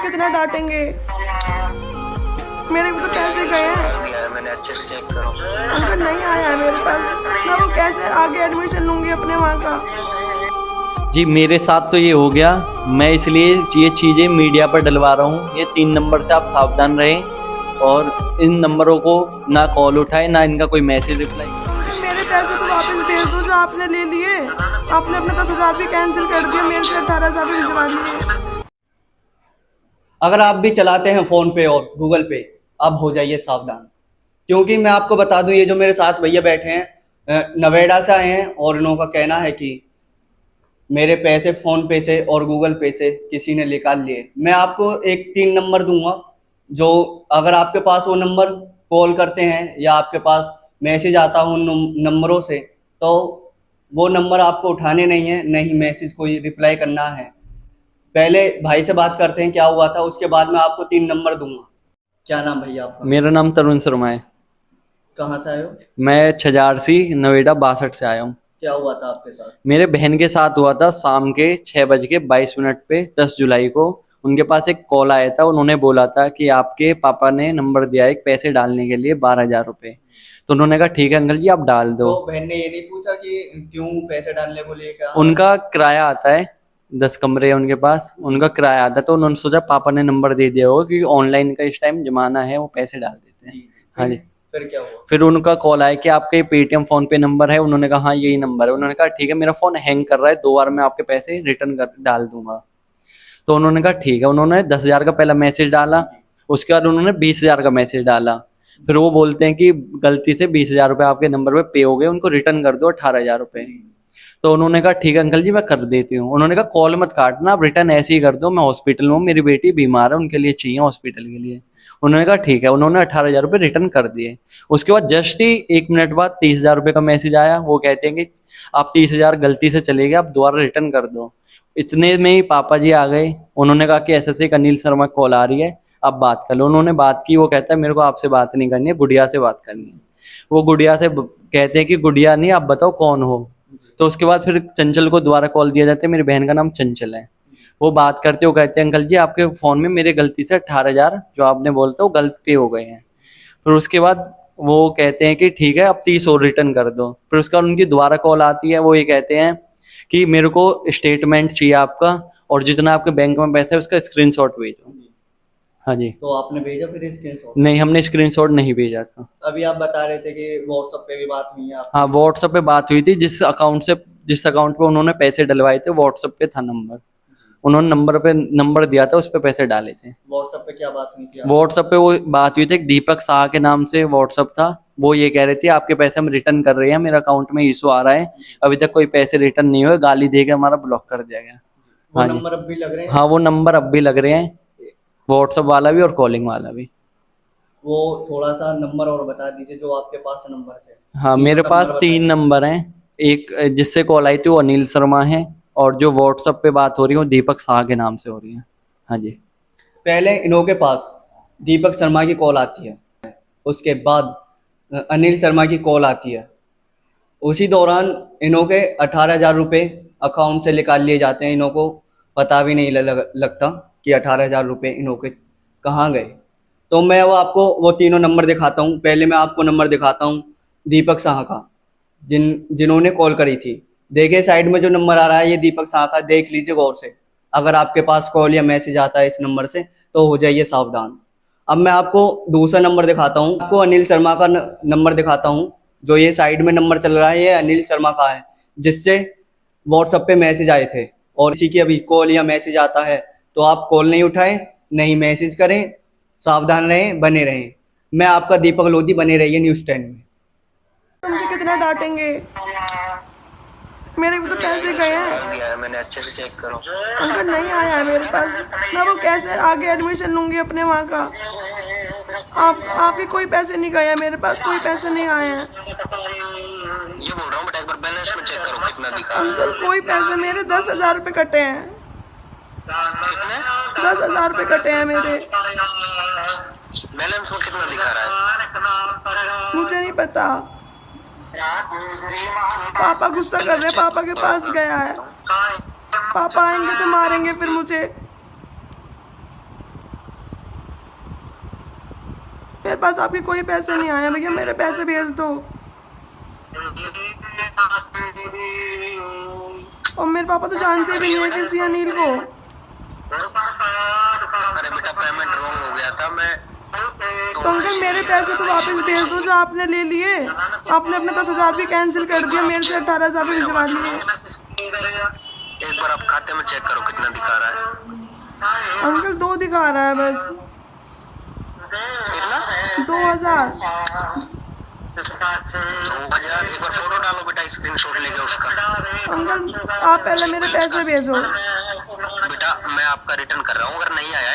कितना डांटेंगे, मेरे भी तो पैसे गए हैं। मैंने अच्छे से चेक करो। अंकल नहीं आया है मेरे पास, मैं वो कैसे आगे एडमिशन लूंगी अपने वहाँ का। जी मेरे साथ तो ये हो गया, मैं इसलिए ये चीज़ें मीडिया पर डलवा रहा हूँ। ये 3 नंबर से आप सावधान रहें और इन नंबरों को ना कॉल उठाए ना इनका कोई मैसेज रिप्लाई। मेरे पैसे तो वापस भेज दो जो आपने ले लिए। आपने अपने 10,000 भी कैंसिल कर दिया, मेरे से 18,000 भी भिजवा लिए। अगर आप भी चलाते हैं फ़ोन पे और गूगल पे, अब हो जाइए सावधान, क्योंकि मैं आपको बता दूं, ये जो मेरे साथ भैया बैठे हैं नोएडा से आए हैं और इन्हों का कहना है कि मेरे पैसे फ़ोन पे से और गूगल पे से किसी ने निकाल लिए। मैं आपको एक 3 नंबर दूंगा, जो अगर आपके पास वो नंबर कॉल करते हैं या आपके पास मैसेज आता हो उन नंबरों से, तो वो नंबर आपको उठाने नहीं है, नहीं मैसेज कोई रिप्लाई करना है। पहले भाई से बात करते हैं क्या हुआ था, उसके बाद मैं आपको 3 नंबर दूंगा। क्या नाम भैया आपका? मेरा नाम तरुण शर्मा है। कहाँ से आए हो? मैं छजारसी नोएडा 62 से आया हूँ। क्या हुआ था आपके साथ? मेरे बहन के साथ हुआ था शाम के 6:22 पे 10 जुलाई को। उनके पास एक कॉल आया था, उन्होंने बोला था कि आपके पापा ने नंबर दिया है एक पैसे डालने के लिए 12,000 रुपये। तो उन्होंने कहा ठीक है अंकल जी आप डाल दो। तो बहन ने ये नहीं पूछा कि क्यों पैसे डालने को लिए? उनका किराया आता है, 10 कमरे हैं उनके पास, उनका किराया आता है, तो उन्होंने सोचा पापा ने नंबर दे दिया होगा क्योंकि ऑनलाइन का इस टाइम जमाना है, वो पैसे डाल देते हैं। हाँ जी। फिर क्या हुआ? फिर उनका कॉल आया कि आपका पेटीएम फोन पे नंबर है। उन्होंने कहा हाँ यही नंबर है। उन्होंने कहा ठीक है मेरा फोन हैंग कर रहा है, 2 बार मैं आपके पैसे रिटर्न कर डाल दूंगा। तो उन्होंने कहा ठीक है। उन्होंने 10,000 का पहला मैसेज डाला, उसके बाद उन्होंने 20,000 का मैसेज डाला। फिर वो बोलते हैं कि गलती से 20,000 रुपये आपके नंबर पे पे हो गए, उनको रिटर्न कर दो 18,000 रुपये। तो उन्होंने कहा ठीक है अंकल जी मैं कर देती हूँ। उन्होंने कहा कॉल मत काटना, आप रिटर्न ऐसे ही कर दो, मैं हॉस्पिटल में हूँ, मेरी बेटी बीमार है, उनके लिए चाहिए हॉस्पिटल के लिए। उन्होंने कहा ठीक है। उन्होंने 18,000 रुपये रिटर्न कर दिए। उसके बाद जस्ट ही 1 मिनट बाद 30,000 रुपये का मैसेज आया। वो कहते हैं कि आप 30,000 गलती से चले गए, आप दोबारा रिटर्न कर दो। इतने में ही पापा जी आ गए। उन्होंने कहा कि ऐसे एक अनिल शर्मा कॉल आ रही है, आप बात कर लो। उन्होंने बात की। वो कहता है मेरे को आपसे बात नहीं करनी है, गुड़िया से बात करनी है। वो गुड़िया से कहते हैं कि गुड़िया नहीं, आप बताओ कौन हो। तो उसके बाद फिर चंचल को दोबारा कॉल दिया जाता है, मेरी बहन का नाम चंचल है। वो बात करते, वो कहते हैं अंकल जी आपके फ़ोन में मेरे गलती से 18,000 जो आपने बोलता वो गलत पे हो गए हैं। फिर उसके बाद वो कहते हैं कि ठीक है अब 30 और रिटर्न कर दो। फिर उसके बाद उनकी दोबारा कॉल आती है। वो ये कहते हैं कि मेरे को स्टेटमेंट चाहिए आपका, और जितना आपके बैंक में पैसा है उसका स्क्रीनशॉट भेजो। हाँ जी। तो आपने भेजा फिर स्क्रीनशॉट? नहीं, हमने स्क्रीनशॉट नहीं भेजा था। अभी आप बता रहे थे कि व्हाट्सएप पे भी बात हुई है आपकी। हाँ व्हाट्सएप पे बात हुई थी। जिस अकाउंट पे उन्होंने पैसे डलवाए थे व्हाट्सएप पे था नंबर, उन्होंने नंबर दिया था, उस पे पैसे डाले थे। व्हाट्सएप पे क्या बात हुई थी? व्हाट्सएप पे वो बात हुई थी, दीपक शाह के नाम से व्हाट्सएप था। वो ये कह रहे थे आपके पैसे हम रिटर्न कर रहे हैं, मेरा अकाउंट में इशू आ रहा है, अभी तक कोई पैसे रिटर्न नहीं हुए, गाली देके हमारा ब्लॉक कर दिया गया। वो हाँ नंबर अब भी लग रहे हैं? हाँ वो नंबर अब भी लग रहे हैं, व्हाट्सएप वाला भी और कॉलिंग वाला भी। वो थोड़ा सा नंबर और बता दीजिए जो आपके पास नंबर थे। हाँ मेरे पास 3 नंबर हैं। एक जिससे कॉल आई थी वो अनिल शर्मा है, और जो व्हाट्सएप पे बात हो रही है वो दीपक शाह के नाम से हो रही है। हाँ जी। पहले इन्हों के पास दीपक शर्मा की कॉल आती है, उसके बाद अनिल शर्मा की कॉल आती है। उसी दौरान इन्हों के 18,000 रुपये अकाउंट से निकाल लिए जाते हैं। इन्हों को पता भी नहीं लगता कि 18,000 रुपये इन्हों के कहाँ गए। तो मैं वो आपको वो तीनों नंबर दिखाता हूँ। पहले मैं आपको नंबर दिखाता हूँ दीपक शाह का, जिन्होंने कॉल करी थी। देखिए साइड में जो नंबर आ रहा है ये दीपक शाह का, देख लीजिए गौर से। अगर आपके पास कॉल या मैसेज आता है इस नंबर से तो हो जाइए सावधान। अब मैं आपको दूसरा नंबर दिखाता हूँ, आपको अनिल शर्मा का नंबर दिखाता हूँ। जो ये साइड में नंबर चल रहा है ये अनिल शर्मा का है, जिससे व्हाट्सएप पे मैसेज आए थे। और इसी की अभी कॉल या मैसेज आता है तो आप कॉल नहीं उठाएं, नहीं मैसेज करें, सावधान रहें, बने रहें। मैं आपका दीपक लोधी, बने रहिए न्यूज़ 10 में। मुझे कितना डांटेंगे, मेरे भी तो पैसे गए हैं। मैंने अच्छे से चेक करो। अंकल नहीं आया है मेरे पास, मैं वो कैसे आगे एडमिशन लूंगी अपने वहाँ का। आपके कोई पैसे नहीं गए हैं मेरे पास, कोई पैसे नहीं आए हैं। ये बोल रहा हूँ बेटा एक बार बैलेंस में चेक करो कितना दिखा। अंकल कोई पैसे, मेरे 10,000 रुपये कटे हैं। कितने? 10,000 रुपये कटे हैं मेरे। बैलेंस में कितना दिखा रहा है? मुझे नहीं पता, पापा गुस्सा कर रहे हैं, पापा के पास गया है। पापा आएंगे तो मारेंगे फिर मुझे। मेरे पास आपके कोई पैसे नहीं आए भैया, मेरे पैसे भेज दो। और मेरे पापा तो जानते भी नहीं है किसी अनिल को। अरे बेटा पेमेंट रॉन्ग हो गया था मैं। तो अंकल मेरे पैसे तो वापस भेज दो जो आपने ले लिए। आपने अपने 10,000 भी कैंसिल कर दिया, मेरे से 18,000 भी भिजवा लिए। एक बार आप खाते में चेक करो कितना दिखा रहा है। अंकल 2 दिखा रहा है बस। कितना? 2,000। 2,000। एक बार फोटो डालो बेटा स्क्रीनशॉट लेके उसका। अंकल आप पहले मेरे पैसे भेजो। बेटा मैं आपका रिटर्न कर रहा हूँ, अगर नहीं आया